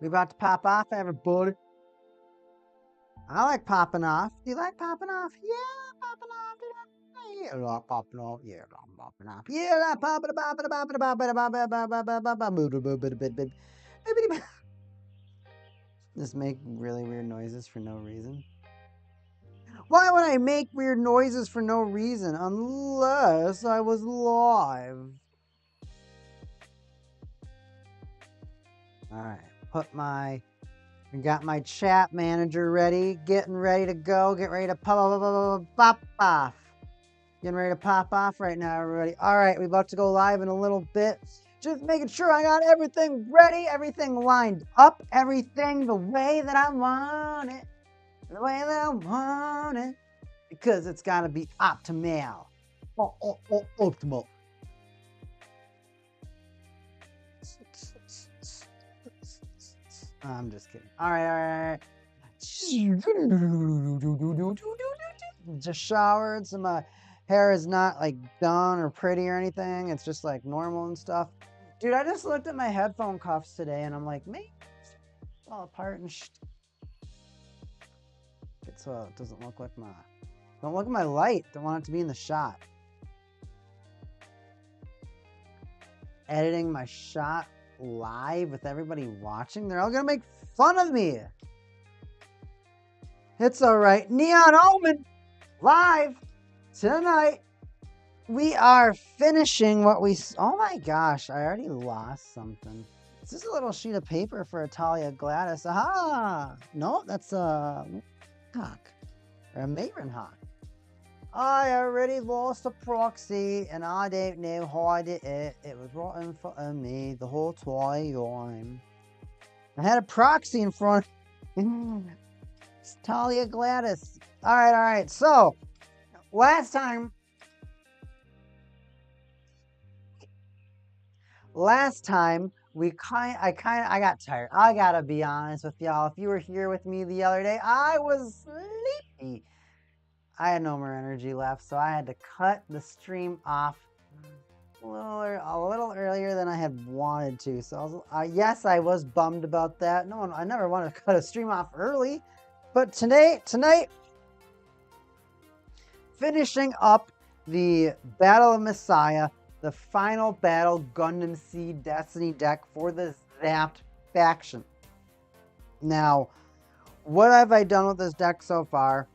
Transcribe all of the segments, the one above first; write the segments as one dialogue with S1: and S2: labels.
S1: We about to pop off, everybody. I like popping off. Do you like popping off? Yeah, popping off. Yeah, I like popping off. Yeah, I'm popping off. Yeah, I like popping off. Just make really weird noises for no reason. Why would I make weird noises for no reason unless I was live? All right, got my chat manager ready, getting ready to go, get ready to pop off. Getting ready to pop off right now, everybody. All right, we're about to go live in a little bit. Just making sure I got everything ready, everything lined up, everything the way that I want it. The way that I want it. Because it's got to be optimal. Optimal. I'm just kidding. All right. Just showered. So my hair is not like done or pretty or anything. It's just like normal and stuff. Dude, I just looked at my headphone cuffs today and I'm like, maybe it's all apart and so it doesn't look like don't look at my light. Don't want it to be in the shot. Editing my shot live with everybody watching. They're all gonna make fun of me. It's all right. Neon Omen live tonight. We are finishing what we. Oh my gosh! I already lost something. Is this a little sheet of paper for Talia Gladys? Aha! No, that's a hawk or a Maven hawk. I already lost a proxy and I don't know how I did it. It was right in front of me the whole time. I had a proxy in front. It's Talia Gladys. All right. So last time I got tired. I gotta be honest with y'all. If you were here with me the other day, I was sleepy. I had no more energy left, so I had to cut the stream off a little earlier than I had wanted to. So yes, I was bummed about that. I never wanted to cut a stream off early, but tonight, finishing up the Battle of Messiah, the final battle Gundam Seed Destiny deck for the Zapped faction. Now, what have I done with this deck so far?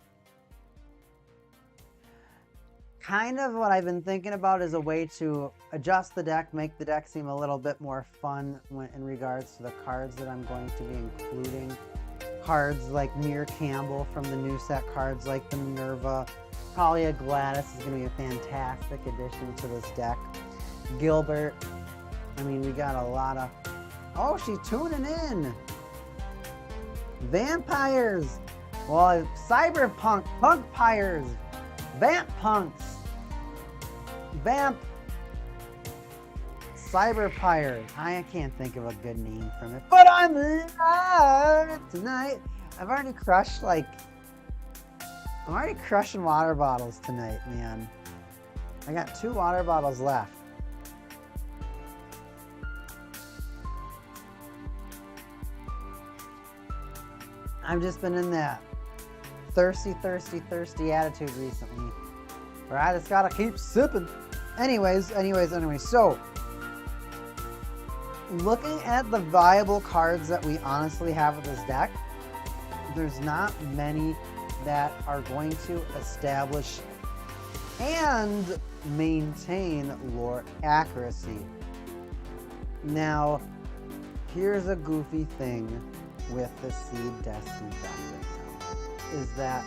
S1: Kind of what I've been thinking about is a way to adjust the deck, make the deck seem a little bit more fun in regards to the cards that I'm going to be including. Cards like Mir Campbell from the new set, cards like the Minerva. Talia Gladys is going to be a fantastic addition to this deck. Gilbert. I mean, we got a lot of... Oh, she's tuning in. Vampires. Well, Cyberpunk. Punkpires. Vamp punks. Vamp. Cyberpire. I can't think of a good name from it. But I'm live tonight. I'm already crushing water bottles tonight, man. I got 2 water bottles left. I've just been in that thirsty attitude recently, where I just gotta keep sipping. Anyways, so looking at the viable cards that we honestly have with this deck, there's not many that are going to establish and maintain lore accuracy. Now, here's a goofy thing with the Seed Destiny deck right now, is that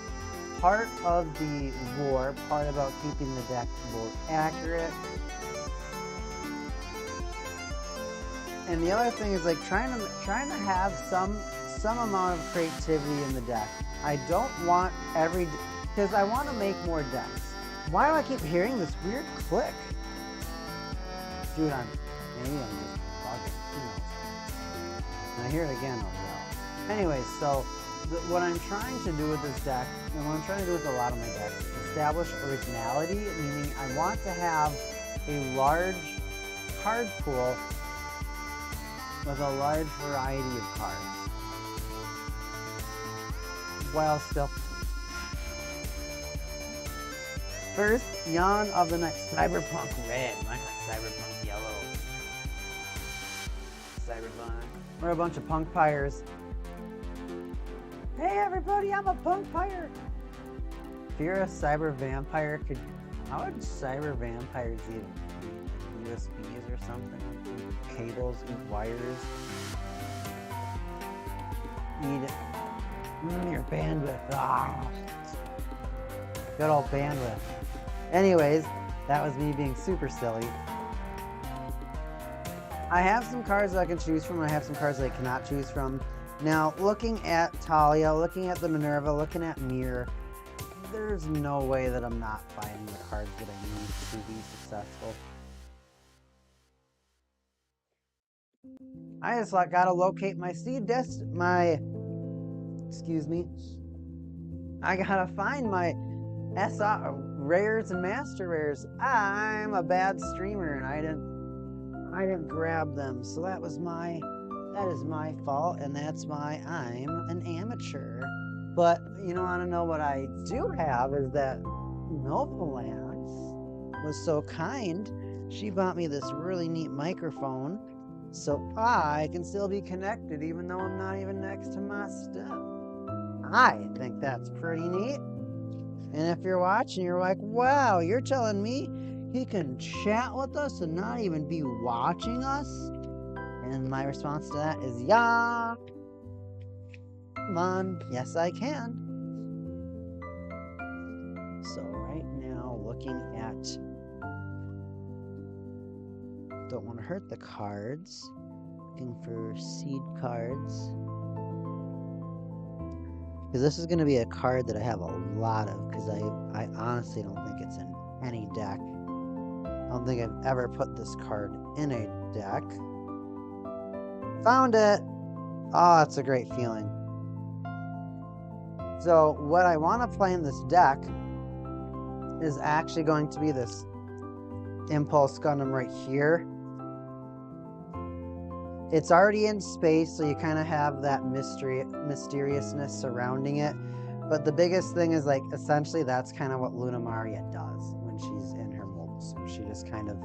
S1: part of the lore, part about keeping the deck more accurate, and the other thing is like trying to have some amount of creativity in the deck. I don't want because I want to make more decks. Why do I keep hearing this weird click? Dude, maybe I'm just bugging. Who knows? And I hear it again, though. Anyways, so what I'm trying to do with this deck, and what I'm trying to do with a lot of my decks, is establish originality, meaning I want to have a large card pool with a large variety of cards. While still first yawn of the next Cyberpunk Red. Mine got Cyberpunk Yellow. Cyberpunk. We're a bunch of punk pyres. Hey everybody, I'm a punk pyre. If you're a cyber vampire, how would cyber vampires eat USBs or something? Eat cables, eat wires. Eat your bandwidth. Ah. Good old bandwidth. Anyways, that was me being super silly. I have some cards that I can choose from, and I have some cards that I cannot choose from. Now, looking at Talia, looking at the Minerva, looking at Mir, there's no way that I'm not finding the cards that I need to be successful. I just gotta locate my excuse me. I gotta find my SR rares and master rares. I'm a bad streamer and I didn't grab them, so that is my fault, and that's why I'm an amateur. But you want to know what I do have is that Novalax was so kind. She bought me this really neat microphone so I can still be connected even though I'm not even next to my stuff. I think that's pretty neat. And if you're watching, you're like, wow, you're telling me he can chat with us and not even be watching us? And my response to that is, yeah. Come on, yes I can. So right now, looking at, don't want to hurt the cards. Looking for seed cards. Because this is going to be a card that I have a lot of, because I honestly don't think it's in any deck. I don't think I've ever put this card in a deck. Found it! Oh, it's a great feeling. So what I want to play in this deck is actually going to be this Impulse Gundam right here. It's already in space, so you kind of have that mysteriousness surrounding it. But the biggest thing is, like, essentially that's kind of what Luna Maria does when she's in her mobile suit. She just kind of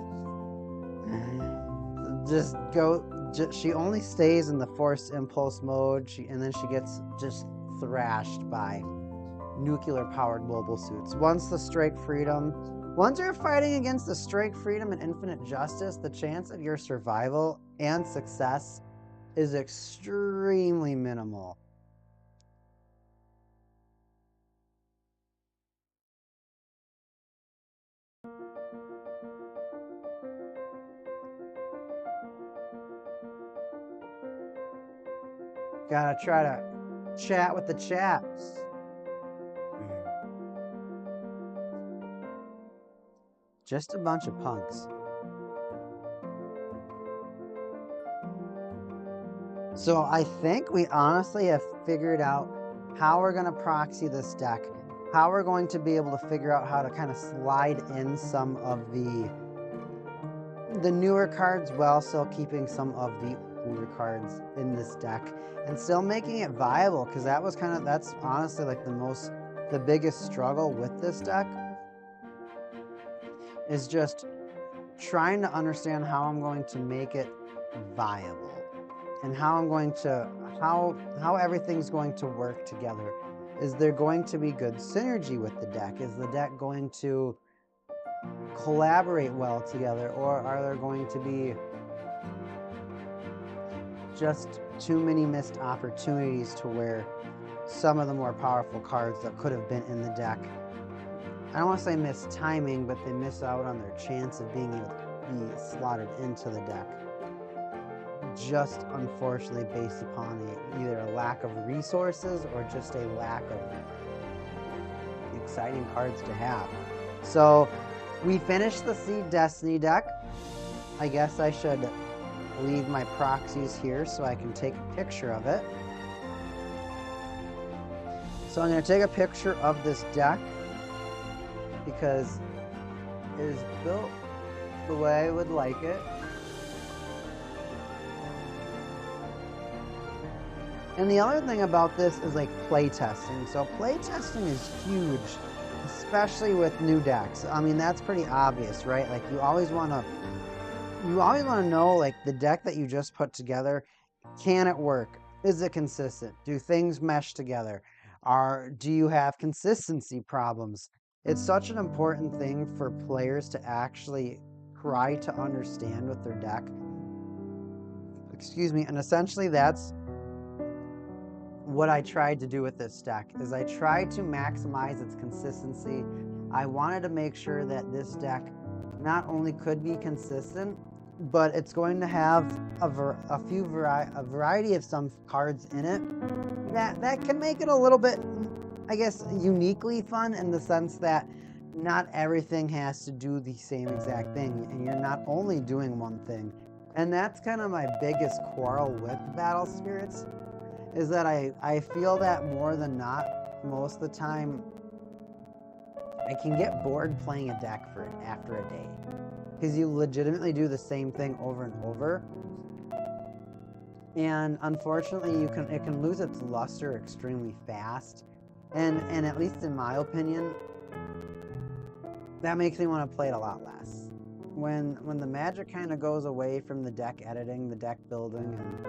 S1: she only stays in the forced impulse mode, and then she gets just thrashed by nuclear-powered mobile suits. Once you're fighting against the Strike Freedom and Infinite Justice, the chance of your survival and success is extremely minimal. Gotta try to chat with the chaps. Just a bunch of punks. So I think we honestly have figured out how we're going to proxy this deck, how we're going to be able to figure out how to kind of slide in some of the newer cards while still keeping some of the older cards in this deck and still making it viable, because that's honestly like the biggest struggle with this deck is just trying to understand how I'm going to make it viable and how everything's going to work together. Is there going to be good synergy with the deck? Is the deck going to collaborate well together, or are there going to be just too many missed opportunities to where some of the more powerful cards that could have been in the deck, I don't want to say miss timing, but they miss out on their chance of being able to be slotted into the deck, just unfortunately based upon either a lack of resources or just a lack of exciting cards to have. So we finished the Seed Destiny deck. I guess I should leave my proxies here so I can take a picture of it. So I'm going to take a picture of this deck because it is built the way I would like it. And the other thing about this is like play testing. So play testing is huge, especially with new decks. I mean, that's pretty obvious, right? Like you always want to know like the deck that you just put together, can it work? Is it consistent? Do things mesh together? Do you have consistency problems? It's such an important thing for players to actually try to understand with their deck. Excuse me. And essentially that's what I tried to do with this deck is I tried to maximize its consistency. I wanted to make sure that this deck not only could be consistent, but it's going to have a variety of some cards in it that can make it a little bit, I guess, uniquely fun in the sense that not everything has to do the same exact thing, and you're not only doing one thing. And that's kind of my biggest quarrel with Battle Spirits, is that I feel that more than not, most of the time, I can get bored playing a deck after a day. Because you legitimately do the same thing over and over. And unfortunately, it can lose its luster extremely fast. And at least in my opinion, that makes me want to play it a lot less. When the magic kind of goes away from the deck editing, the deck building, and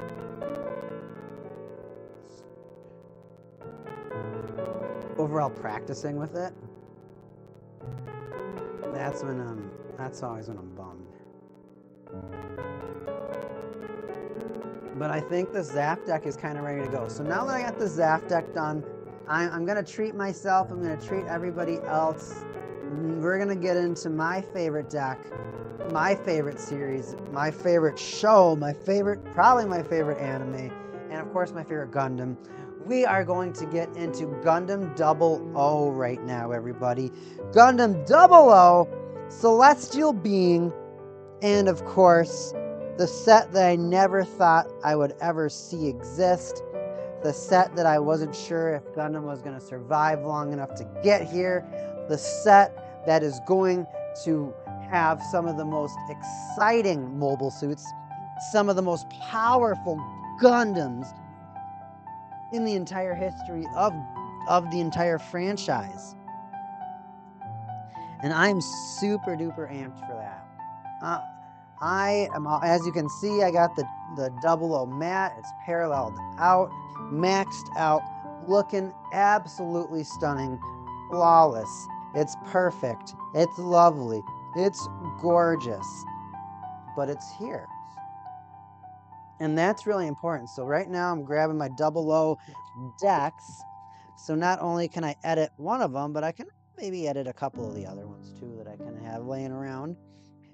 S1: overall practicing with it, that's always when I'm bummed. But I think the Zap deck is kind of ready to go. So now that I got the Zap deck done, I'm going to treat myself, I'm going to treat everybody else. We're going to get into my favorite deck, my favorite series, my favorite show, probably my favorite anime, and of course my favorite Gundam. We are going to get into Gundam 00 right now, everybody. Gundam 00, Celestial Being, and of course, the set that I never thought I would ever see exist. The set that I wasn't sure if Gundam was going to survive long enough to get here. The set that is going to have some of the most exciting mobile suits, some of the most powerful Gundams in the entire history of the entire franchise. And I'm super duper amped for that. I am, as you can see, I got the 00 mat. It's paralleled out, maxed out, looking absolutely stunning, flawless. It's perfect. It's lovely. It's gorgeous. But it's here. And that's really important. So right now I'm grabbing my 00 decks. So not only can I edit one of them, but I can maybe edit a couple of the other ones too that I can have laying around.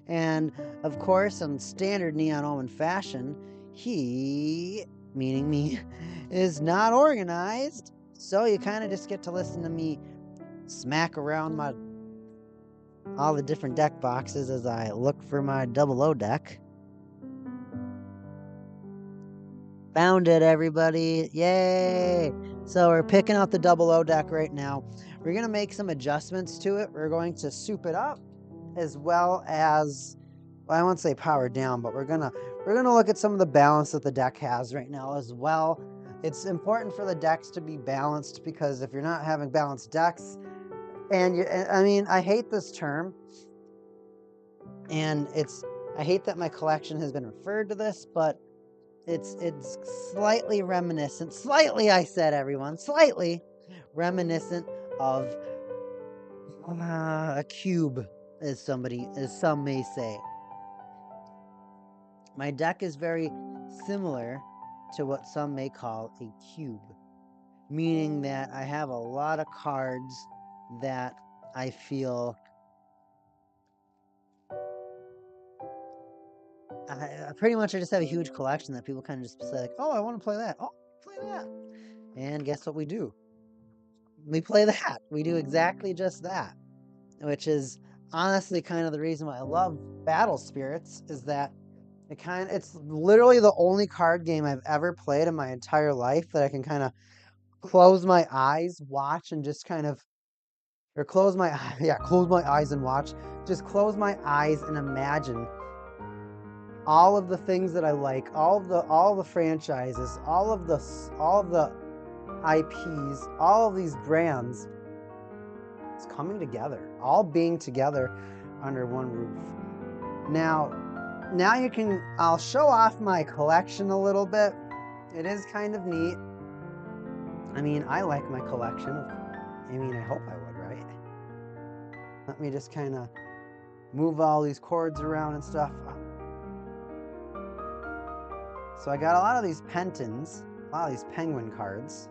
S1: And of course, in standard Neon Omen fashion, he, meaning me, is not organized. So you kind of just get to listen to me smack around all the different deck boxes as I look for my 00 deck. Found it, everybody. Yay! So we're picking out the 00 deck right now. We're going to make some adjustments to it. We're going to soup it up, as well as, well, I won't say power down, but we're gonna look at some of the balance that the deck has right now as well. It's important for the decks to be balanced, because if you're not having balanced decks, I mean, I hate this term, and I hate that my collection has been referred to this, but it's slightly reminiscent, I said, everyone, slightly reminiscent of a cube, as some may say. My deck is very similar to what some may call a cube, meaning that I have a lot of cards that I feel I pretty much just have a huge collection that people kind of just say like, oh, I want to play that. Oh, play that. And guess what we do? We play that. We do exactly just that, which is honestly kind of the reason why I love Battle Spirits, is that it's literally the only card game I've ever played in my entire life that I can kind of close my eyes, watch, and just kind of, or close my eyes and watch, just close my eyes and imagine all of the things that I like, all of the franchises, all of the IPs, all of these brands. It's coming together, all being together under one roof. Now you can, I'll show off my collection a little bit. It is kind of neat. I mean, I like my collection. I mean, I hope I would, right? Let me just kind of move all these cords around and stuff. So I got a lot of these Pentons, a lot of these Penguin cards.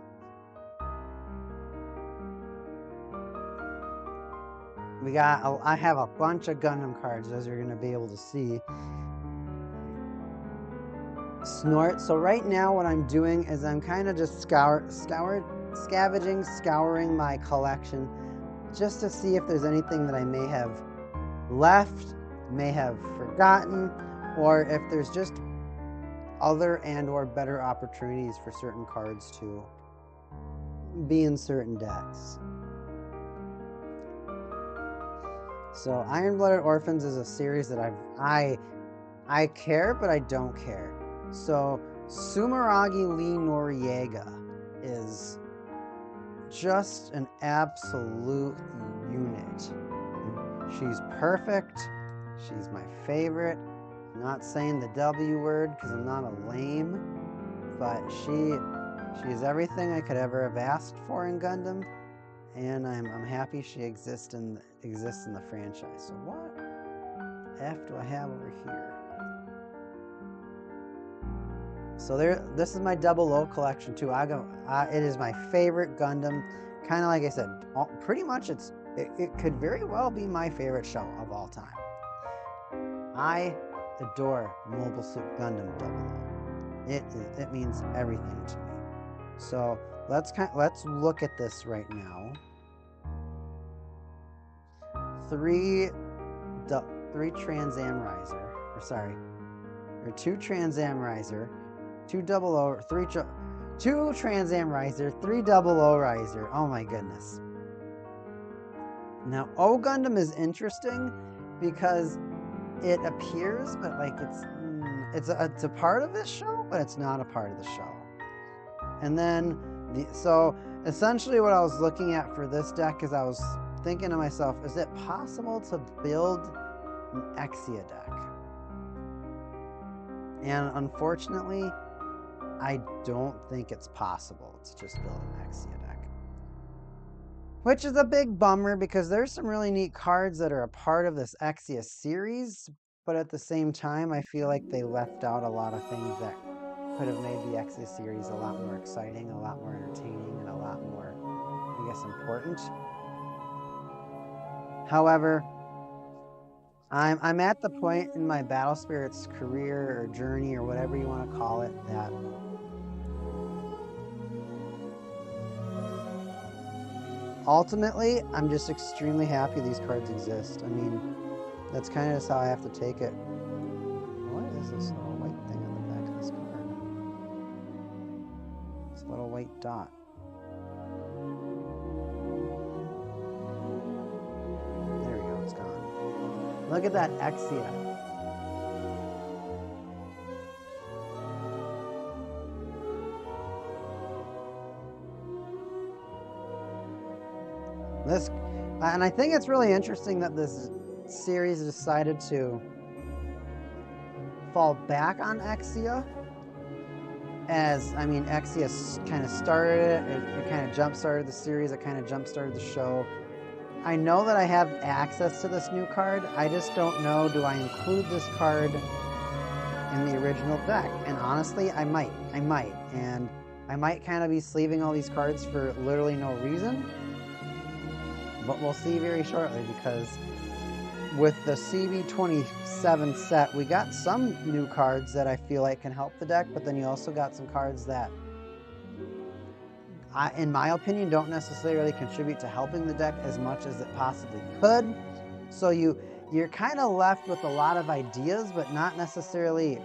S1: I have a bunch of Gundam cards, as you're going to be able to see. Snort. So right now what I'm doing is I'm kind of just scouring my collection just to see if there's anything that I may have left, may have forgotten, or if there's just other and or better opportunities for certain cards to be in certain decks. So Iron-Blooded Orphans is a series that I care, but I don't care. So Sumeragi Lee Noriega is just an absolute unit. She's perfect. She's my favorite. I'm not saying the W word because I'm not a lame, but she's everything I could ever have asked for in Gundam, and I'm happy she exists in the franchise. So what F do I have over here? So this is my 00 collection too. It is my favorite Gundam. Kind of like I said, pretty much it could very well be my favorite show of all time. I adore Mobile Suit Gundam 00. It means everything to me. So let's look at this right now. 3 Trans Am Riser, or sorry, or 2 Trans Am Riser, 2 00, 2 Trans Am Riser, 3 00 Riser. Oh my goodness. Now O Gundam is interesting because it appears, but like it's a part of this show, but it's not a part of the show. And then so essentially what I was looking at for this deck is I was thinking to myself, is it possible to build an Exia deck? And unfortunately, I don't think it's possible to just build an Exia deck. Which is a big bummer because there's some really neat cards that are a part of this Exia series, but at the same time, I feel like they left out a lot of things that could have made the Exia series a lot more exciting, a lot more entertaining, and a lot more, I guess, important. However, I'm at the point in my Battle Spirits career or journey or whatever you want to call it that ultimately I'm just extremely happy these cards exist. I mean, that's kind of just how I have to take it. What is this little white thing on the back of this card? This little white dot. Look at that Exia. And I think it's really interesting that this series decided to fall back on Exia. As, I mean, Exia kind of started it. It kind of jump-started the series. It kind of jump-started the show. I know that I have access to this new card. I just don't know, do I include this card in the original deck? And honestly, I might. And I might kind of be sleeving all these cards for literally no reason. But we'll see very shortly, because with the CB27 set, we got some new cards that I feel like can help the deck, but then you also got some cards that in my opinion, don't necessarily contribute to helping the deck as much as it possibly could. So you're kind of left with a lot of ideas, but not necessarily,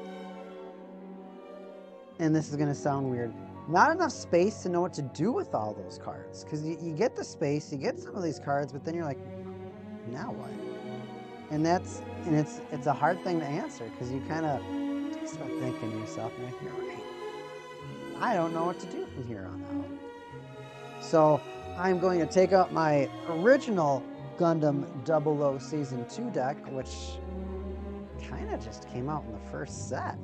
S1: and this is going to sound weird, not enough space to know what to do with all those cards. Because you get the space, you get some of these cards, but then you're like, now what? And it's a hard thing to answer because you kind of start thinking to yourself, and you're like, right, I don't know what to do from here on out. So I'm going to take out my original Gundam 00 Season 2 deck, which kind of just came out in the first set.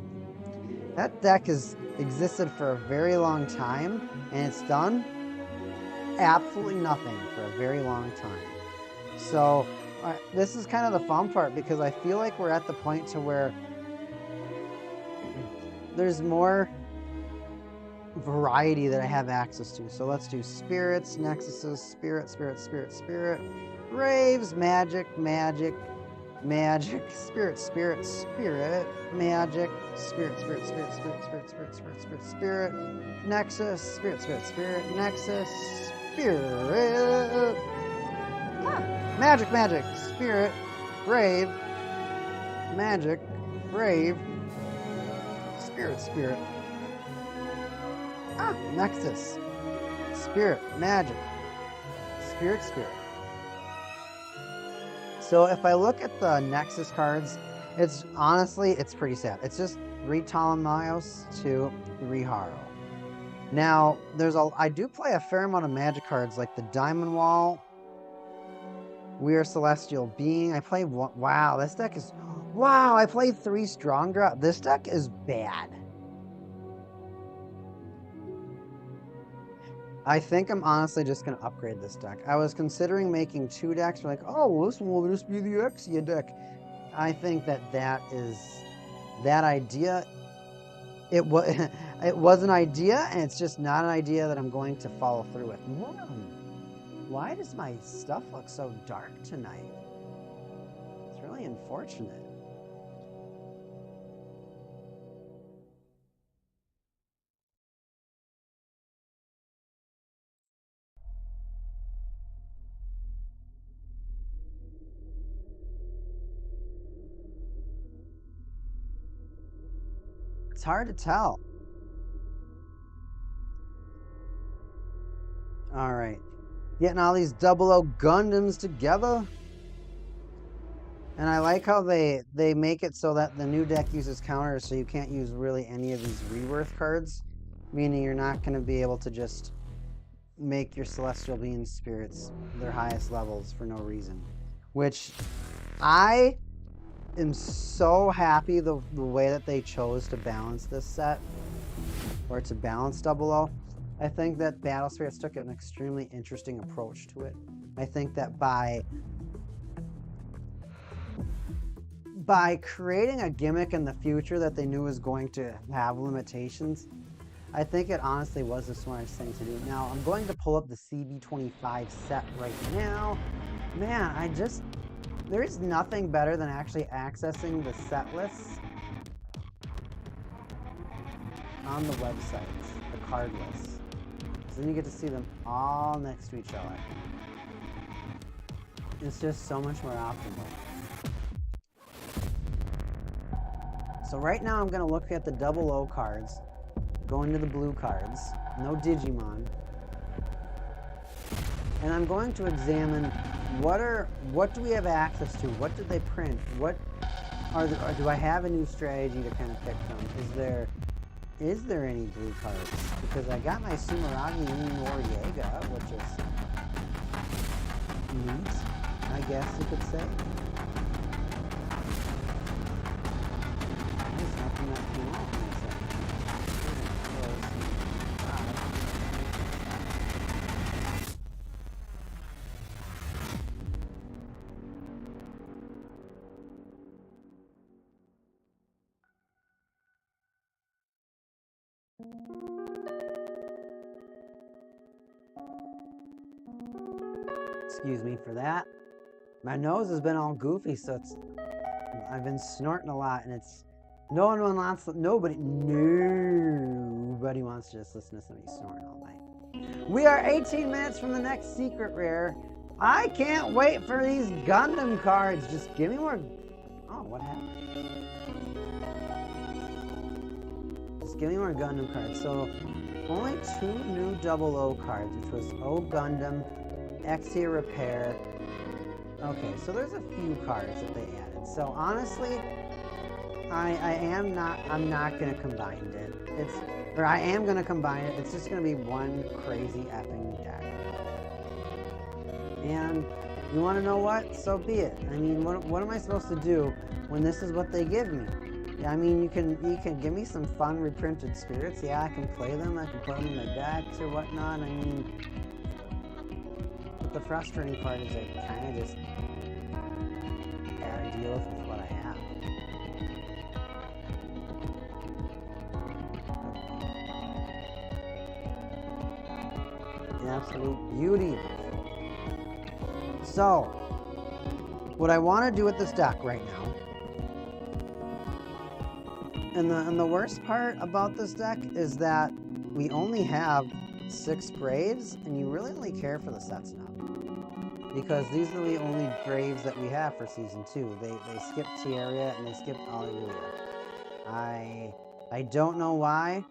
S1: That deck has existed for a very long time, and it's done absolutely nothing for a very long time. So this is kind of the fun part, because I feel like we're at the point to where there's more variety that I have access to. So let's do spirits, nexuses, spirit, raves, magic, magic, spirit, magic, spirit, nexus, spirit, nexus, spirit, magic, spirit, brave, magic, brave, spirit, nexus, spirit, magic, spirit. So if I look at the Nexus cards, it's pretty sad. It's just 3 Ptolemaios to 3 Haro. Now, I do play a fair amount of magic cards, like the Diamond Wall, We're Celestial Being. I play, wow, this deck is, wow, I played 3 Strong Draw. This deck is bad. I think I'm honestly just going to upgrade this deck. I was considering making 2 decks. Like, oh, well, this one will just be the Exia deck. I think that idea, it was an idea, and it's just not an idea that I'm going to follow through with. Why does my stuff look so dark tonight? It's really unfortunate. It's hard to tell. All right. Getting all these 00 Gundams together. And I like how they make it so that the new deck uses counters, so you can't use really any of these Rebirth cards. Meaning you're not going to be able to just make your Celestial Being spirits their highest levels for no reason. Which I am so happy the way that they chose to balance this set, or to balance 00. I think that Battle Spirits took an extremely interesting approach to it. I think that by creating a gimmick in the future that they knew was going to have limitations, I think it honestly was the smartest thing to do. Now, I'm going to pull up the CB25 set right now. Man, there is nothing better than actually accessing the set lists on the websites, the card lists. So then you get to see them all next to each other. It's just so much more optimal. So right now I'm going to look at the 00 cards, go into the blue cards, no Digimon, and I'm going to examine what do we have access to, what did they print, do I have a new strategy to kind of pick from, is there any blue cards, because I got my Sumeragi Noriega, which is neat, I guess you could say. There's nothing that came off in this Excuse me for that. My nose has been all goofy, so I've been snorting a lot, and nobody wants to just listen to somebody snoring all night. We are 18 minutes from the next secret rare. I can't wait for these Gundam cards. Just give me more. Oh, what happened? Just give me more Gundam cards. So only 2 new 00 cards, which was O Gundam, Exia Repair, Okay, so there's a few cards that they added. So honestly, I'm not gonna combine it. I am gonna combine it. It's just gonna be one crazy effing deck. And you want to know what? So be it. I mean, what am I supposed to do when this is what they give me? I mean, you can give me some fun reprinted spirits. Yeah, I can play them. I can put them in my decks or whatnot. I mean, but the frustrating part is I kind of just gotta deal with what I have. Absolute beauty. So, what I want to do with this deck right now, and the worst part about this deck is that we only have 6 Braves, and you really only care for the set snub. Because these are the only Braves that we have for Season 2. They skipped Tierra, and they skipped Alleluia. I don't know why.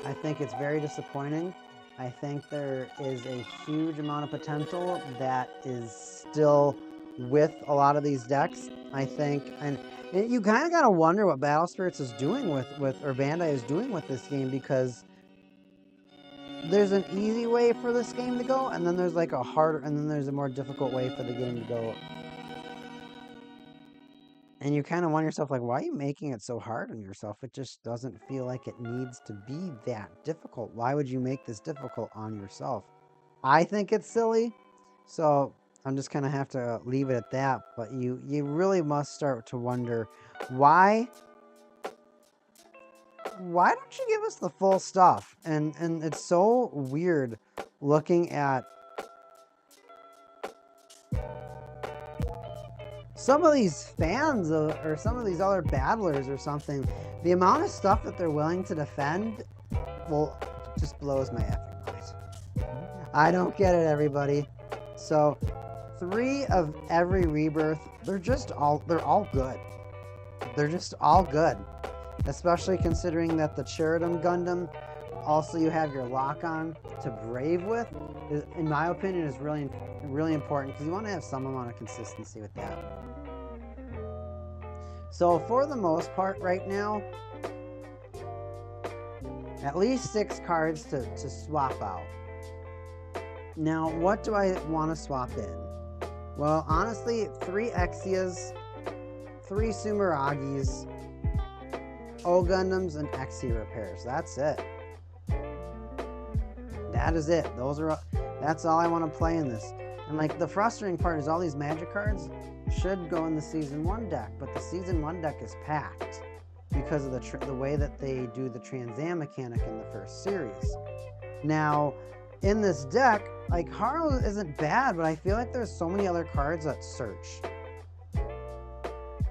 S1: I think it's very disappointing. I think there is a huge amount of potential that is still with a lot of these decks. I think, and you kind of got to wonder what Battle Spirits is doing or Bandai is doing with this game, because there's an easy way for this game to go, and then there's like a harder, and then there's a more difficult way for the game to go. And you kind of wonder yourself, like, why are you making it so hard on yourself? It just doesn't feel like it needs to be that difficult. Why would you make this difficult on yourself? I think it's silly, so I'm just going to have to leave it at that. But you really must start to wonder, why don't you give us the full stuff? And it's so weird looking at some of these fans or some of these other battlers or something. The amount of stuff that they're willing to defend, well, just blows my effing mind. I don't get it, everybody. So 3 of every rebirth, they're all good. They're just all good. Especially considering that the Cherubim Gundam, also you have your lock-on to Brave with, in my opinion, is really, really important, because you want to have some amount of consistency with that. So for the most part right now, at least 6 cards to swap out. Now, what do I want to swap in? Well, honestly, 3 Exias, 3 Sumeragis, O Gundams, and Exia repairs. That's it. That is it. That's all I want to play in this. And like, the frustrating part is all these magic cards should go in the Season 1 deck, but the Season 1 deck is packed because of the way that they do the Trans Am mechanic in the first series. Now, in this deck, like, Haro isn't bad, but I feel like there's so many other cards that search.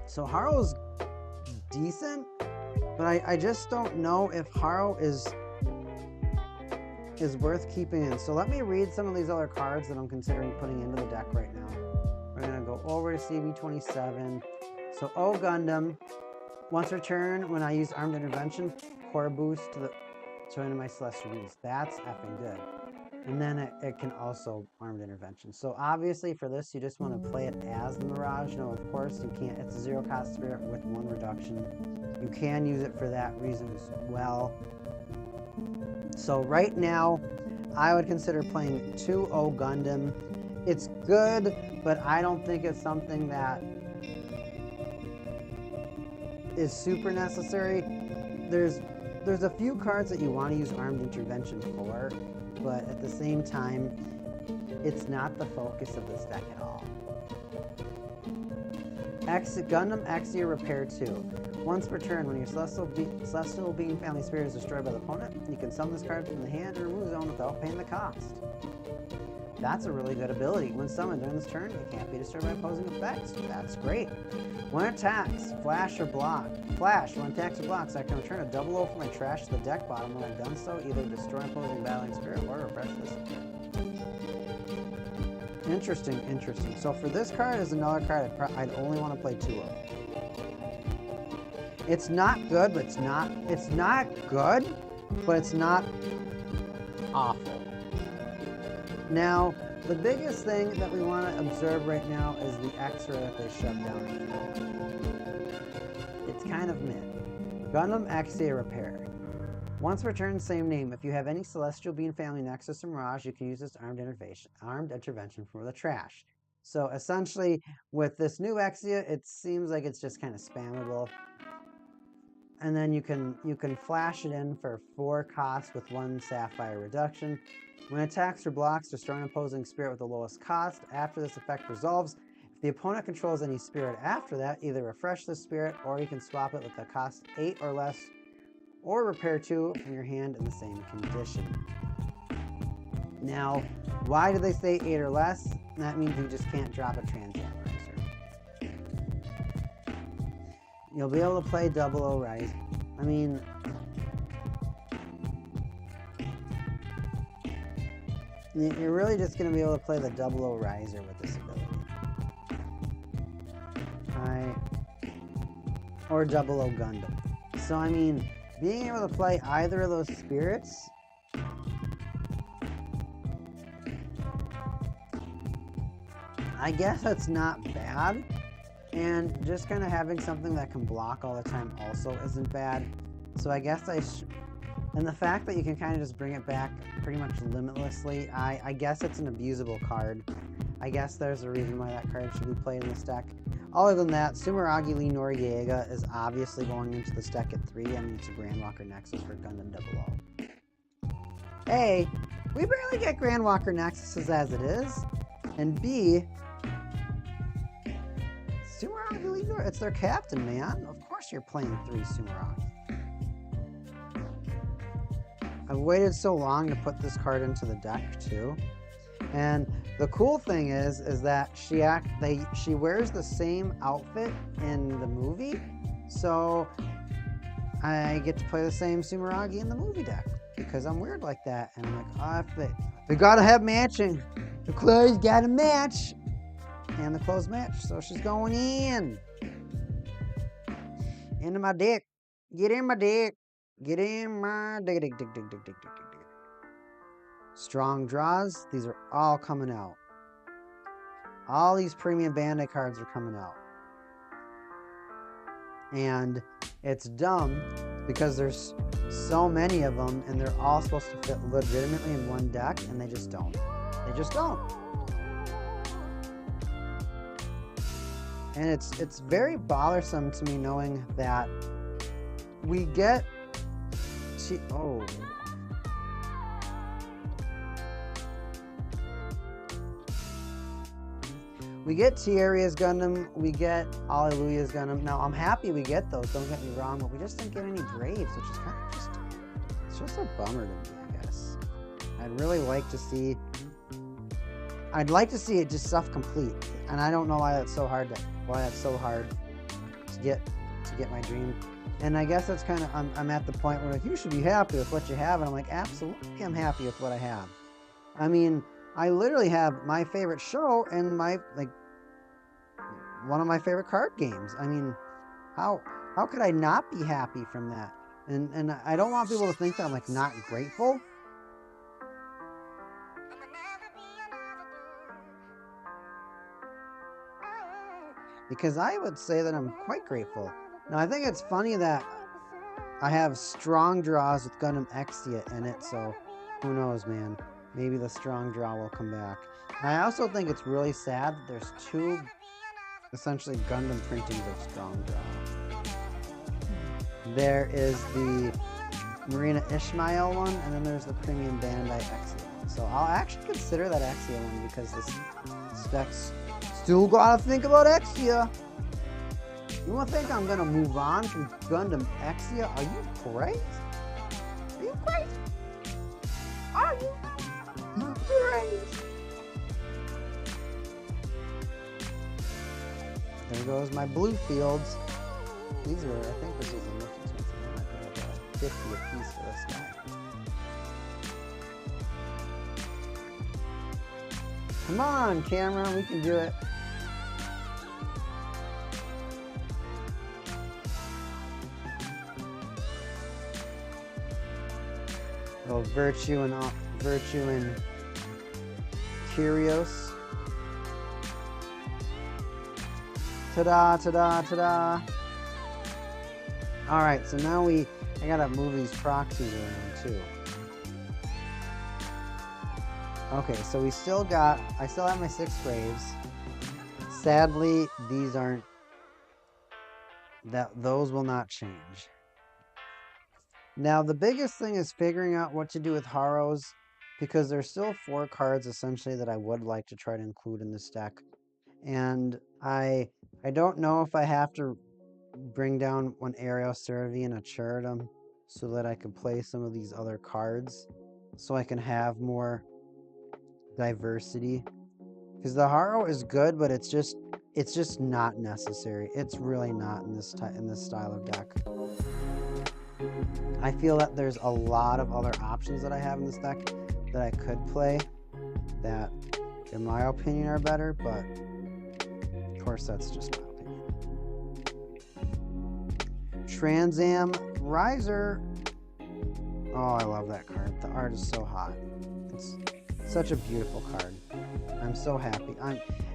S1: So Haro's decent, but I just don't know if Haro is worth keeping in. So let me read some of these other cards that I'm considering putting into the deck right now. We're going to go over to CB27. So O Gundam, once per turn, when I use Armed Intervention, core boost to one of my Celestial Beings. That's effing good. And then it can also Armed Intervention. So obviously for this, you just want to play it as the Mirage. No, of course, you can't. It's a 0-cost spirit with 1 reduction. You can use it for that reason as well. So right now, I would consider playing 2 O Gundam. It's good, but I don't think it's something that is super necessary. There's a few cards that you want to use Armed Intervention for, but at the same time, it's not the focus of this deck at all. Gundam Exia Repair 2. Once per turn, when your Celestial Being Family Spirit is destroyed by the opponent, you can summon this card from the hand or remove zone without paying the cost. That's a really good ability. When summoned during this turn, it can't be destroyed by opposing effects. That's great. When it attacks, flash or block. Flash, when it attacks or blocks, I can return a 00 from my trash to the deck bottom. When I've done so, either destroy an opposing battling spirit or repress this spirit. Interesting, interesting. So for this card is another card I'd only want to play 2 of. It's not good, but it's not good, but it's not awful. Now, the biggest thing that we want to observe right now is the extra that they shoved down in here. It's kind of mid. Gundam Exia Repair. Once returned, same name. If you have any Celestial Being family Nexus or Mirage, you can use this armed intervention for the trash. So essentially, with this new Exia, it seems like it's just kind of spammable. And then you can flash it in for 4 cost with 1 Sapphire reduction. When attacks or blocks, destroy an opposing spirit with the lowest cost. After this effect resolves, if the opponent controls any spirit after that, either refresh the spirit or you can swap it with a cost 8 or less, or repair 2 from your hand in the same condition. Now, why do they say 8 or less? That means you just can't drop a transient riser. You'll be able to play 00 Rise. I mean, you're really just going to be able to play the 00 Riser with this ability. Or 00 Gundam. So, I mean, being able to play either of those spirits, I guess that's not bad. And just kind of having something that can block all the time also isn't bad. So I guess and the fact that you can kind of just bring it back pretty much limitlessly, I guess it's an abusable card. I guess there's a reason why that card should be played in this deck. Other than that, Sumeragi Lee Noriega is obviously going into this deck at 3. I mean, it's a Grandwalker Nexus for Gundam 00. A, we barely get Grandwalker Nexuses as it is. And B, Sumeragi Lee Noriega, it's their captain, man. Of course you're playing 3 Sumeragi. I've waited so long to put this card into the deck, too. And the cool thing is that she wears the same outfit in the movie, so I get to play the same Sumeragi in the movie deck because I'm weird like that. And I'm like, oh, they gotta have matching. The clothes gotta match, and the clothes match. So she's going into my dick. Get in my dick. Get in my dick. Strong draws, these are all coming out. All these premium Bandai cards are coming out. And it's dumb because there's so many of them and they're all supposed to fit legitimately in one deck and they just don't. They just don't. And it's very bothersome to me knowing that we get we get Tierra's Gundam, we get Alleluia's Gundam. Now, I'm happy we get those, don't get me wrong, but we just didn't get any Braves, which is kind of it's just a bummer to me, I guess. I'd really like to see it just stuff complete, and I don't know why that's so hard to get my dream. And I guess that's kind of, I'm at the point where like, you should be happy with what you have, and I'm like, absolutely I'm happy with what I have. I mean, I literally have my favorite show and one of my favorite card games. I mean, how could I not be happy from that? And I don't want people to think that I'm like not grateful. Because I would say that I'm quite grateful. Now, I think it's funny that I have strong draws with Gundam Exia in it, so who knows, man. Maybe the strong draw will come back. And I also think it's really sad that there's 2, essentially, Gundam printings of strong draw. There is the Marina Ishmael one, and then there's the premium Bandai Exia one. So I'll actually consider that Exia one because this deck's still gotta think about Exia. You wanna think I'm gonna move on from Gundam Exia? Are you crazy? Are you crazy? Are you crazy? There goes my blue fields. These are, I think this was a most expensive one. I got 50 a piece for this guy. Come on, camera, we can do it. Curios. Ta-da, ta-da, ta-da. Alright, so now I gotta move these proxies around too. Okay, so I still have my 6 Braves. Sadly, those will not change. Now, the biggest thing is figuring out what to do with Haros, because there's still 4 cards essentially that I would like to try to include in this deck. And I don't know if I have to bring down one Aerial Cervi and a Charitum so that I can play some of these other cards so I can have more diversity. Because the Haro is good, but it's just not necessary. It's really not in this style of deck. I feel that there's a lot of other options that I have in this deck that I could play that, in my opinion, are better, but of course that's just my opinion. Transam Riser. Oh, I love that card. The art is so hot. It's such a beautiful card. I'm so happy.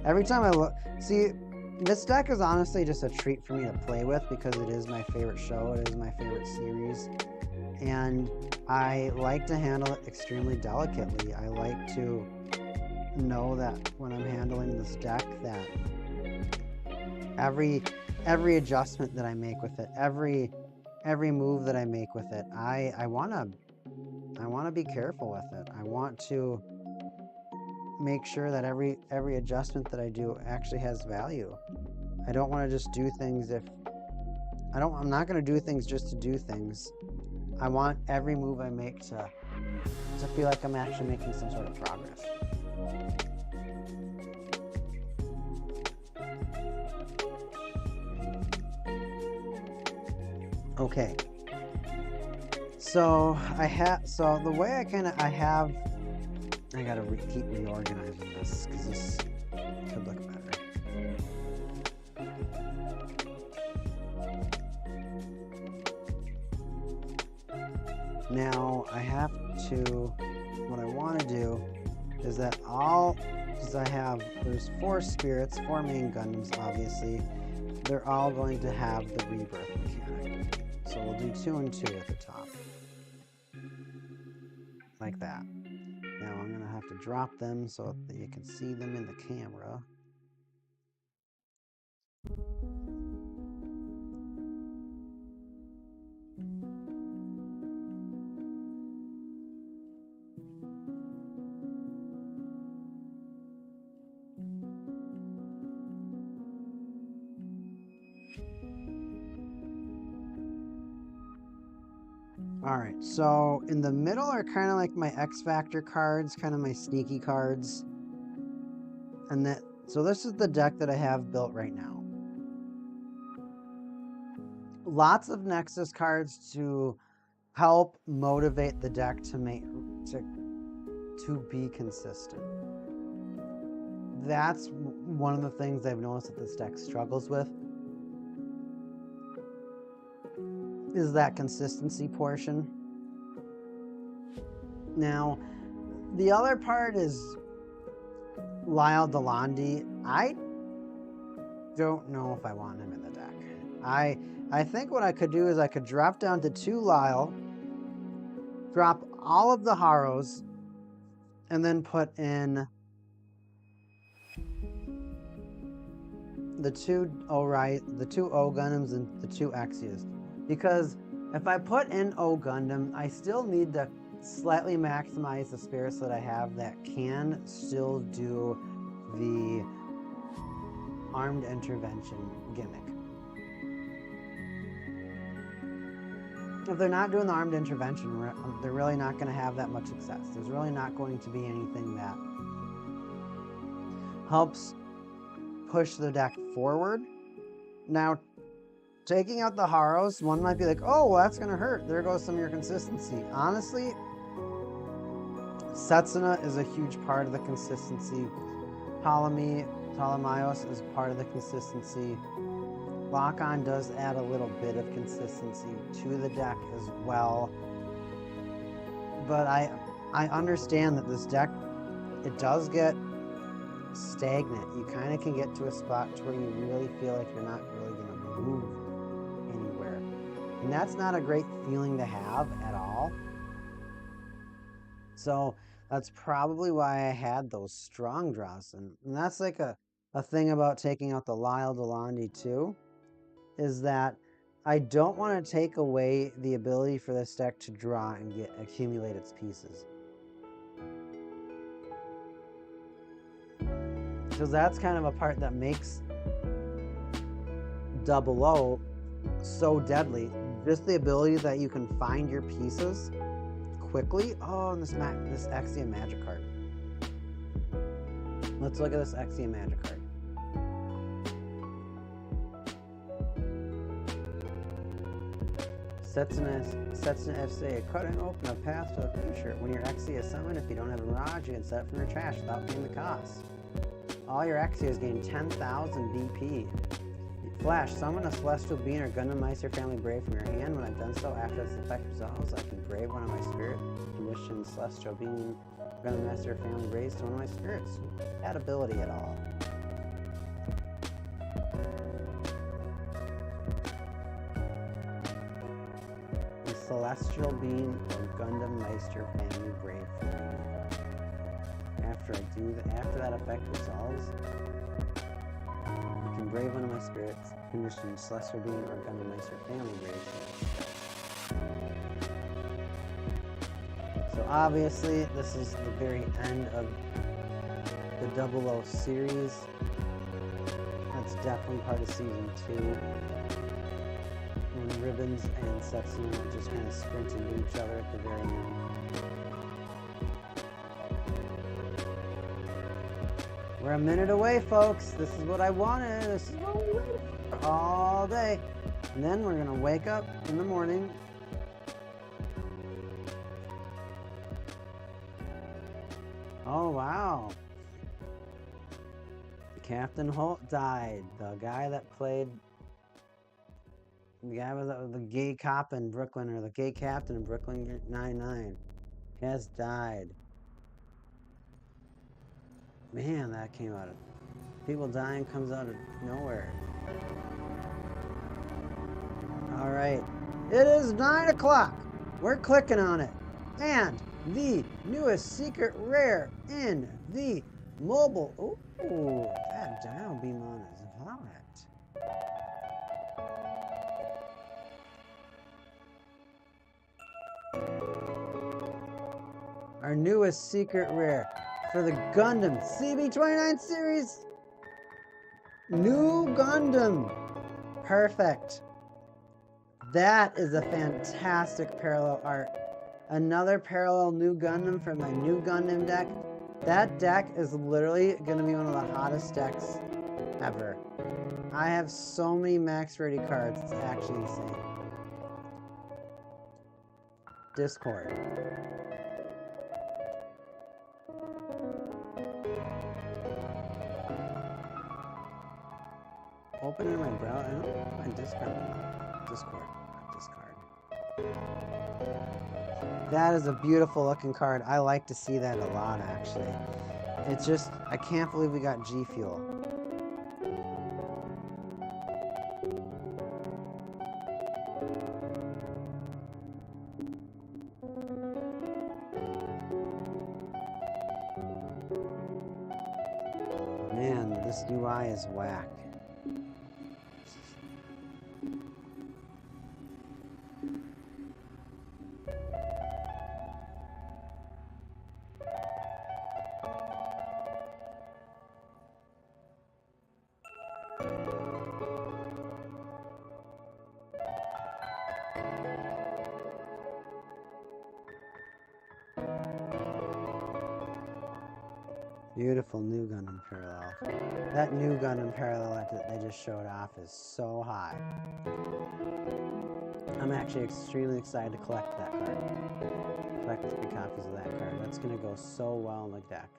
S1: Every time I look, see, this deck is honestly just a treat for me to play with because it is my favorite show. It is my favorite series. And I like to handle it extremely delicately. I like to know that when I'm handling this deck that every adjustment that I make with it, every move that I make with it, I want to be careful with it. I want to make sure that every adjustment that I do actually has value. I don't want to just do things I'm not going to do things just to do things. I want every move I make to feel like I'm actually making some sort of progress. Okay. So the way I gotta keep reorganizing this because this could look better. Now what I want to do is that there's 4 spirits, 4 main Gundams, obviously. They're all going to have the rebirth mechanic. So we'll do 2 and 2 at the top. Like that. Now I'm going to have to drop them so that you can see them in the camera. Alright, so in the middle are kind of like my X Factor cards, kind of my sneaky cards. So this is the deck that I have built right now. Lots of Nexus cards to help motivate the deck to be consistent. That's one of the things I've noticed that this deck struggles with. Is that consistency portion. Now, the other part is Lyle Delandi. I don't know if I want him in the deck. I think what I could do is I could drop down to 2 Lyle, drop all of the Haros, and then put in the 2 O Gundams and the 2 Exias. Because if I put in O Gundam, I still need to slightly maximize the spirits that I have that can still do the armed intervention gimmick. If they're not doing the armed intervention, they're really not going to have that much success. There's really not going to be anything that helps push the deck forward. Now, taking out the Haros, one might be like, oh, well, that's going to hurt. There goes some of your consistency. Honestly, Setsuna is a huge part of the consistency. Ptolemaios is part of the consistency. Lock-On does add a little bit of consistency to the deck as well. But I understand that this deck, it does get stagnant. You kind of can get to a spot to where you really feel like you're not really going to move anywhere. And that's not a great feeling to have at all. So that's probably why I had those strong draws. And that's like a thing about taking out the Lyle Delandi too, is that I don't want to take away the ability for this deck to draw and accumulate its pieces. Because that's kind of a part that makes 00 so deadly. Just the ability that you can find your pieces quickly. Oh, and this Exia Magic card. Let's look at this Exia Magic card. Setsuna FC, cutting open a path to the future. When your Exia is summoned, if you don't have a Mirage, you can set it from your trash without paying the cost. All your Exias gain 10,000 BP. Flash, summon a Celestial Being or Gundam Meister Family Brave from your hand. When I've done so, after this effect resolves, I can brave one of my spirit condition Celestial Being or Gundam Meister Family Braves to one of my spirits. That ability at all. Celestial Being or Gundam Meister Family Brave for me. After that effect resolves, you can brave one of my spirits, condition Celestial Being or Gundam Meister Family Brave. So obviously, this is the very end of the 00 series. That's definitely part of season 2. When Ribbons and Setsuna just kind of sprint into each other at the very end. We're a minute away, folks. This is what I wanted. This is what we waited for all day. And then we're going to wake up in the morning. Oh, wow. Captain Holt died. The guy that played... The guy was the gay cop in Brooklyn, or the gay captain in Brooklyn Nine-Nine, has died. Man, that came out of... People dying comes out of nowhere. Alright. It is 9 o'clock. We're clicking on it. And the newest secret rare in the mobile... Ooh, that dial beam on is hot. Our newest secret rare for the Gundam CB29 series. New Gundam. Perfect. That is a fantastic parallel art. Another parallel New Gundam from my New Gundam deck. That deck is literally going to be one of the hottest decks ever. I have so many max ready cards. It's actually insane. Discord. Open in my browser. I don't know my Discord. That is a beautiful looking card. I like to see that a lot, actually. It's just, I can't believe we got G Fuel. Man, this UI is whack. Beautiful New Gundam parallel. That New Gundam parallel that they just showed off is so high. I'm actually extremely excited to collect that card. Collect 3 copies of that card. That's going to go so well in the deck.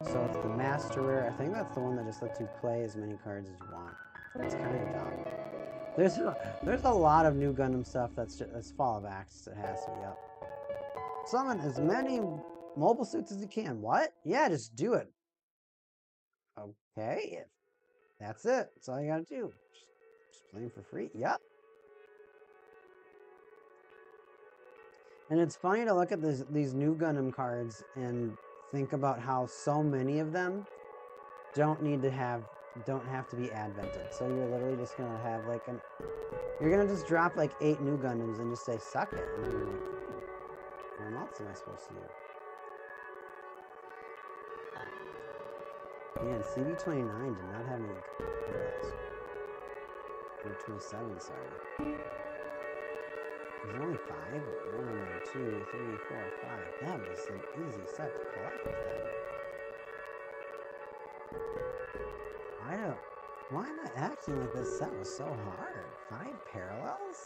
S1: So it's the Master Rare. I think that's the one that just lets you play as many cards as you want. It's kind of dumb. There's a lot of New Gundam stuff that's Fall of Axis. It has to be up. Summon as many mobile suits as you can. What? Yeah, just do it. Okay, that's it. That's all you gotta do. Just play them for free. Yep. And it's funny to look at these new Gundam cards and think about how so many of them don't have to be advented. So you're literally just gonna have like you're gonna just drop like 8 new Gundams and just say suck it. And you're like, what else am I supposed to do? Man, CB29 did not have any parallels. Or 27, sorry. There's only 5? 1, 2, 3, 4, 5. That was an easy set to collect then. Why am I acting like this set was so hard? 5 parallels?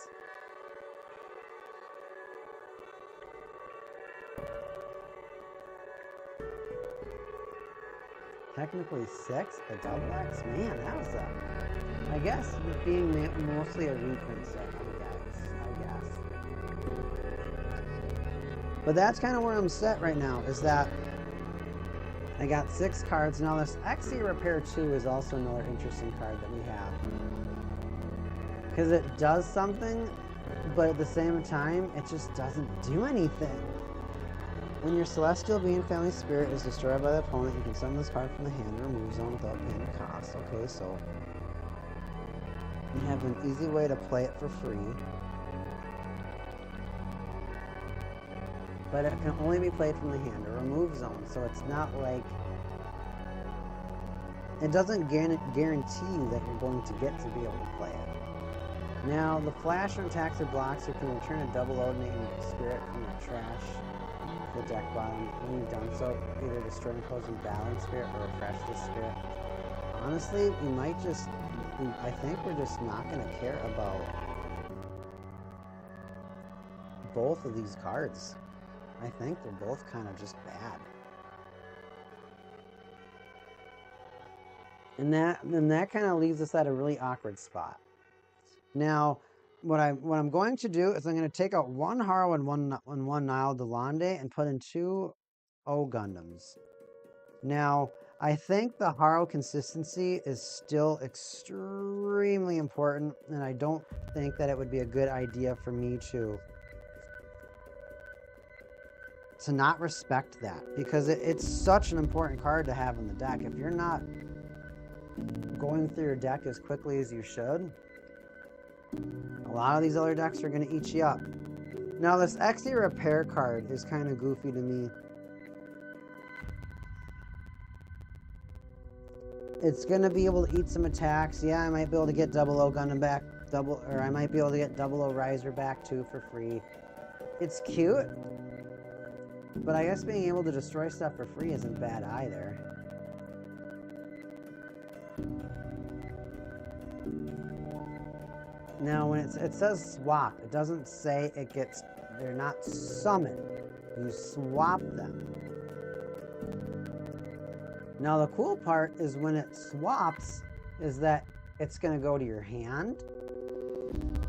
S1: Technically 6, a double X? Man, that was I guess being mostly a reprint set, I guess. But that's kind of where I'm set right now, is that I got 6 cards. Now this XE Repair 2 is also another interesting card that we have. Because it does something, but at the same time, it just doesn't do anything. When your Celestial Being Family Spirit is destroyed by the opponent, you can summon this card from the hand or remove zone without paying a cost. Okay, so you have an easy way to play it for free. But it can only be played from the hand or remove zone, so it's not like... It doesn't guarantee you that you're going to get to be able to play it. Now, the flash or attacks or blocks, you can return a double Odinating Spirit from your trash to the deck bottom. When you've done so, either destroy an opposing Battling Spirit or refresh this spirit. Honestly, we might just... I think we're just not going to care about both of these cards. I think they're both kind of just bad. And that kind of leaves us at a really awkward spot. Now, what I'm going to do is I'm going to take out 1 Haro and one Nile Delande and put in 2 O Gundams. Now, I think the Haro consistency is still extremely important, and I don't think that it would be a good idea for me to not respect that, because it's such an important card to have in the deck. If you're not going through your deck as quickly as you should, a lot of these other decks are going to eat you up. Now, this XE Repair card is kind of goofy to me. It's going to be able to eat some attacks. Yeah, I might be able to get double O Gundam back, or I might be able to get double O Riser back too for free. It's cute, but I guess being able to destroy stuff for free isn't bad either. Now, when it says swap, it doesn't say they're not summoned. You swap them. Now, the cool part is when it swaps, is that it's going to go to your hand.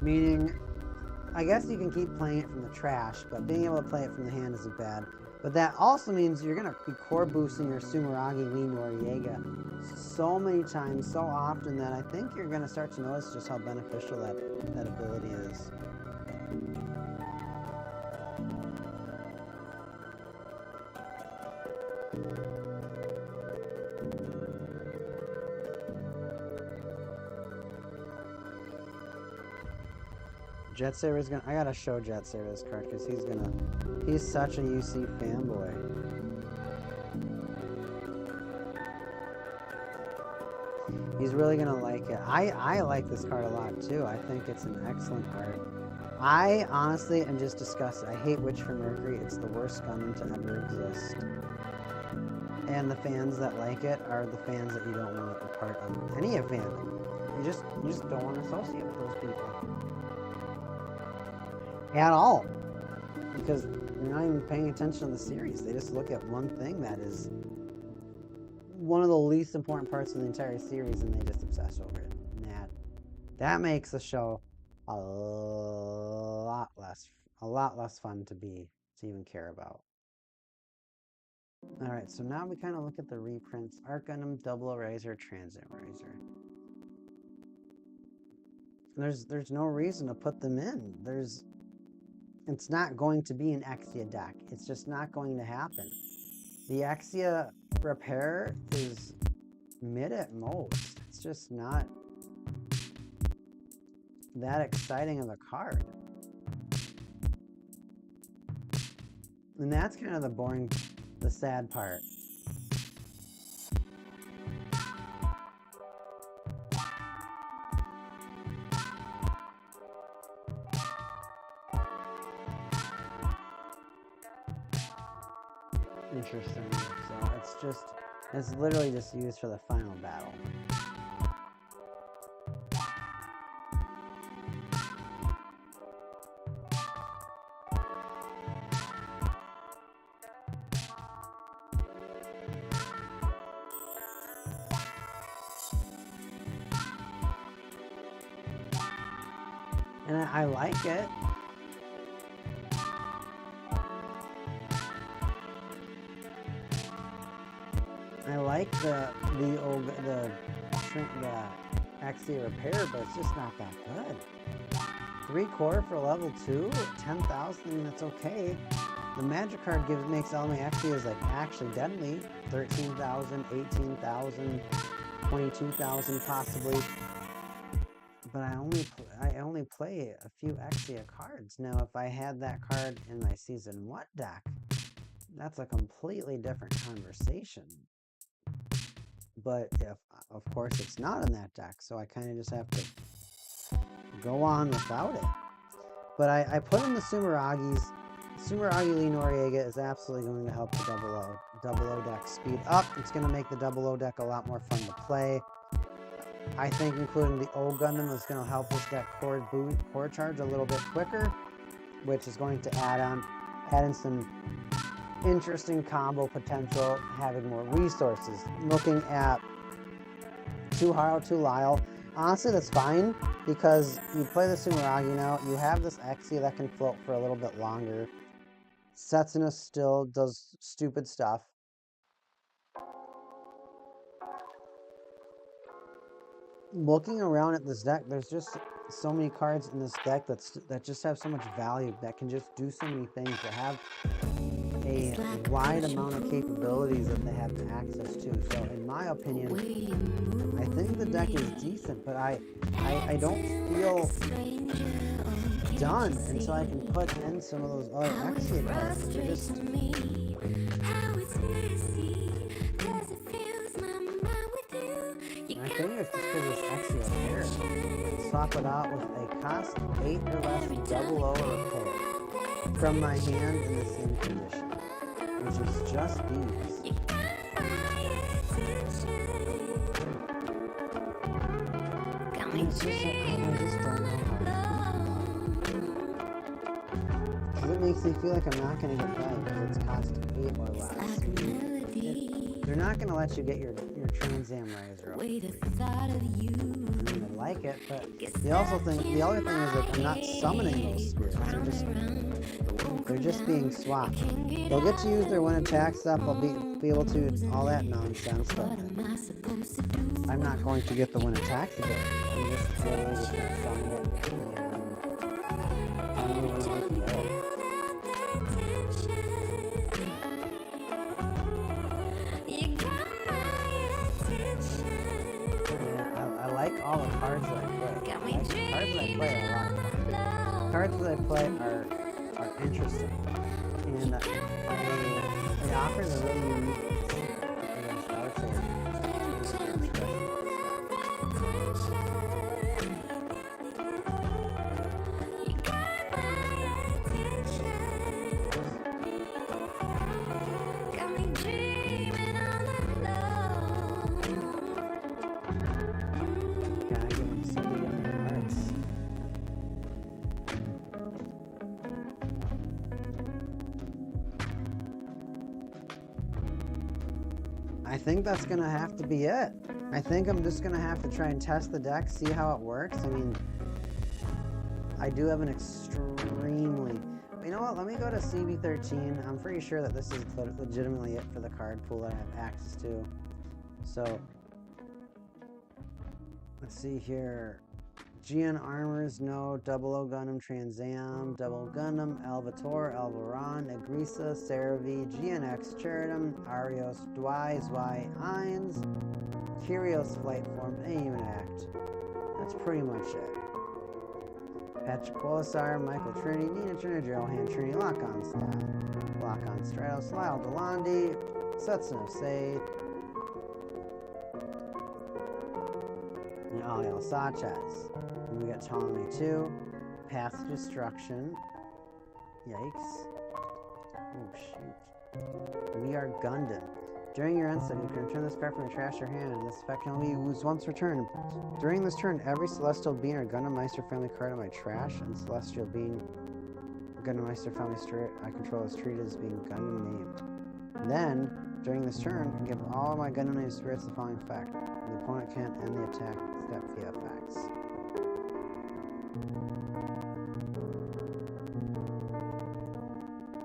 S1: Meaning, I guess you can keep playing it from the trash, but being able to play it from the hand isn't bad. But that also means you're going to be core boosting your Sumeragi Lee Noriega so many times, so often, that I think you're going to start to notice just how beneficial that ability is. Jet Saber's gonna... I gotta show Jet Saber this card, because he's such a UC fanboy. He's really gonna like it. I like this card a lot, too. I think it's an excellent card. I honestly am just disgusted. I hate Witch from Mercury. It's the worst Gundam to ever exist. And the fans that like it are the fans that you don't want to be part of any of fandom. You just don't want to associate with those people. At all, because you're not even paying attention to the series. They just look at one thing that is one of the least important parts of the entire series, and they just obsess over it. And that makes the show a lot less fun to even care about. Alright, so now we kind of look at the reprints. Arc Gundam, Double Razor, Transit Razor. There's no reason to put them in. It's not going to be an Exia deck. It's just not going to happen. The Exia repair is mid at most. It's just not that exciting of a card. And that's kind of the sad part. Interesting. So it's literally just used for the final battle. And I like it. I like the Exia repair, but it's just not that good. 3 core for level 2, 10,000, that's okay. The magic card makes all my Exias like actually deadly. 13,000, 18,000, 22,000 possibly. But I only play a few Exia cards. Now if I had that card in my Season 1 deck, that's a completely different conversation. But of course it's not in that deck, so I kind of just have to go on without it. But I put in the Sumeragis. Sumeragi Lee Noriega is absolutely going to help the Double O deck speed up. It's going to make the Double O deck a lot more fun to play. I think including the old Gundam is going to help this deck core charge a little bit quicker, which is going to add in some interesting combo potential, having more resources. Looking at 2 Haro, 2 Lyle, honestly that's fine, because you play the Sumeragi now, you have this Exia that can float for a little bit longer. Setsuna still does stupid stuff. Looking around at this deck, there's just so many cards in this deck that just have so much value, that can just do so many things, that have a wide amount of capabilities that they have access to. So in my opinion, I think the deck is decent, but I don't feel done until I can put in some of those other Exia cards. They're just... I think it's just because it's Exia repair. Swap it out with a cost 8 or less Double O repair from my hand in the same condition, which is just these. It's just like, I just don't know how. Because it makes me feel like I'm not going to get that because it's cost 8 or less. They're not going to let you get your Trans Am Razor. I mean, I like it, but the other thing is that I'm not summoning those spirits. They're just being swapped. They'll get to use their one attack stuff. I'll be able to all that nonsense, but I'm not going to get the one attack to go. I'm just literally just going to summon it. I like all the cards that I play. The cards that I play are a lot of fun. The cards that I play are interesting, and it offers a really unique, I would say, I think that's going to have to be it. I think I'm just going to have to try and test the deck, see how it works. I mean, I do have an extremely You know what? Let me go to CB13. I'm pretty sure that this is legitimately it for the card pool that I have access to. So, let's see here. GN Armors, no. 00 Gundam Transam, Double Gundam, Alvator, Alvaron, Agrisa, Cerevi, GNX, Cheridum, Arios, Dwy, Zwei, Eins, Kyrios Flight Form, and even Act. That's pretty much it. Patrick Polisar, Michael Trinity, Nina Trinity, Johan Trinity, Lock on Style, Lock on Stratos, Lyle Delandi, Setsun of Sade, and Aliel Sanchez. And we got Ptolemy 2, Path to Destruction. Yikes. Oh, shoot. We are Gundam. During your end step, you can return this card from your trash or hand, and this effect can only be used once returned. During this turn, every Celestial Being or Gundam Meister family card in my trash and Celestial Being Gundam Meister family spirit I control is treated as being Gundam named. Then, during this turn, I can give all my Gundam named spirits the following effect. The opponent can't end the attack step via effects.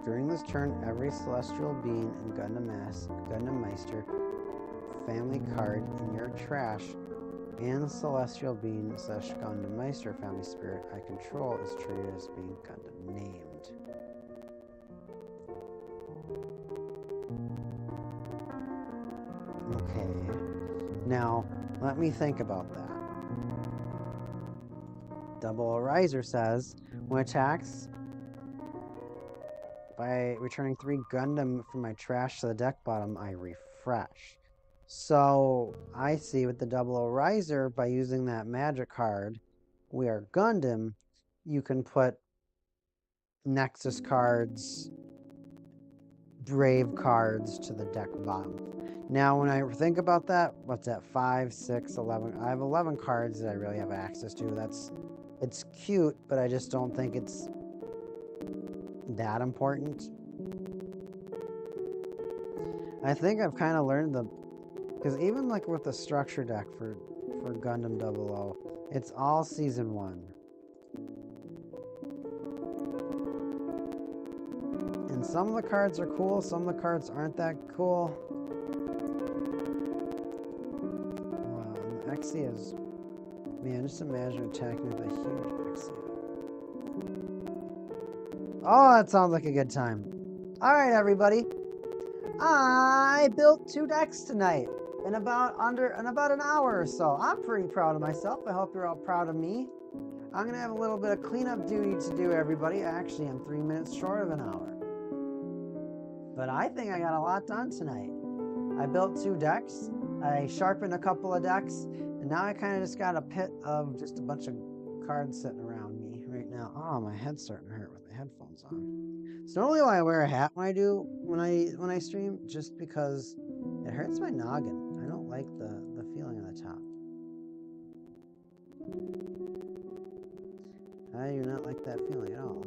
S1: During this turn, every Celestial Being and Gundam Meister family card in your trash and Celestial Being / Gundam Meister family spirit I control is treated as being Gundam named. Okay. Now, let me think about that. Double Riser says, when attacks by returning 3 Gundam from my trash to the deck bottom, I refresh. So, I see with the Double Riser, by using that magic card, We Are Gundam, you can put Nexus cards, Brave cards to the deck bottom. Now, when I think about that, what's that? 5, 6, 11. I have 11 cards that I really have access to. It's cute, but I just don't think it's that important. I think I've kind of learned because even like with the structure deck for Gundam 00, it's all season 1. And some of the cards are cool, some of the cards aren't that cool. Exia's, man, just imagine attacking with a huge Exia. Oh, that sounds like a good time. All right, everybody. I built 2 decks tonight in about an hour or so. I'm pretty proud of myself. I hope you're all proud of me. I'm gonna have a little bit of cleanup duty to do, everybody. Actually, I'm 3 minutes short of an hour. But I think I got a lot done tonight. I built 2 decks. I sharpened a couple of decks. And now I kind of just got a pit of just a bunch of cards sitting around me right now. Oh, my head's starting to hurt with the headphones on. So normally I wear a hat when I stream, just because it hurts my noggin. I don't like the feeling on the top. I do not like that feeling at all.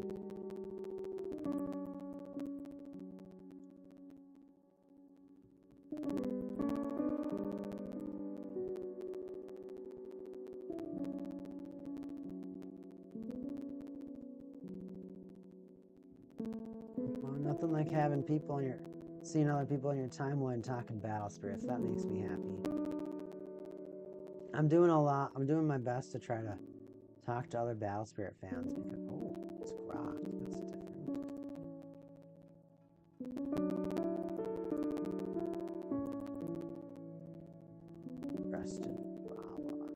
S1: Nothing like having seeing other people in your timeline talking battle spirits. That makes me happy. I'm doing my best to try to talk to other battle spirit fans because, oh, it's Grok. That's different. Preston Baba.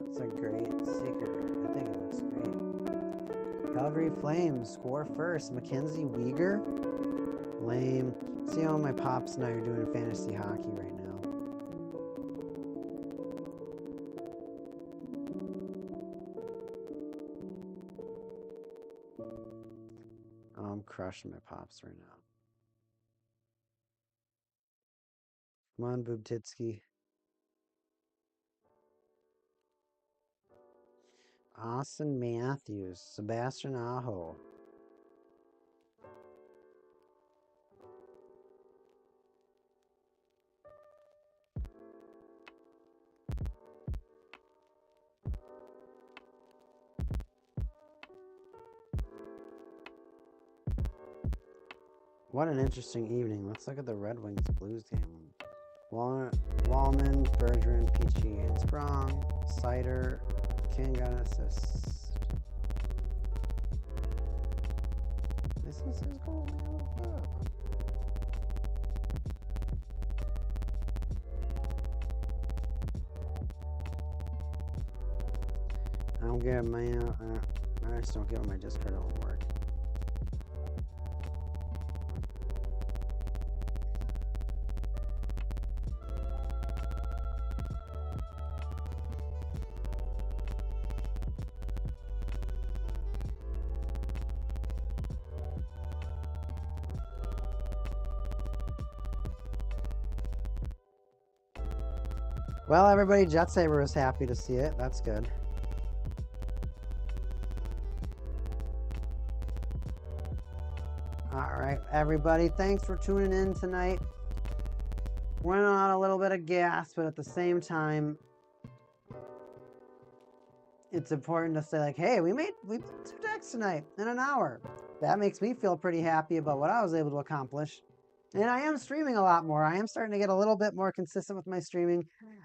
S1: That's a great secret. I think it looks great. Calgary Flames, score first. Mackenzie Weegar. Lame. See how my pops and I are doing fantasy hockey right now. Oh, I'm crushing my pops right now. Come on, Boobtitsky. Austin Matthews, Sebastian Aho. What an interesting evening. Let's look at the Red Wings Blues game. Wallman, Bergeron, Peachy, and Sprong. Cider, King got an assist. This is his goal, man. I don't give my, I just don't give him my discard homework. Well, everybody, Jet Saber is happy to see it. That's good. All right, everybody, thanks for tuning in tonight. Went on a little bit of gas, but at the same time, it's important to say, like, hey, we played 2 decks tonight in an hour. That makes me feel pretty happy about what I was able to accomplish. And I am streaming a lot more. I am starting to get a little bit more consistent with my streaming.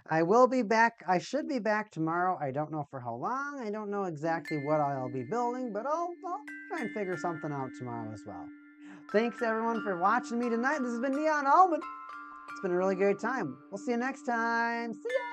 S1: I will be back. I should be back tomorrow. I don't know for how long. I don't know exactly what I'll be building, but I'll try and figure something out tomorrow as well. Thanks, everyone, for watching me tonight. This has been Neon Almond. It's been a really great time. We'll see you next time. See ya!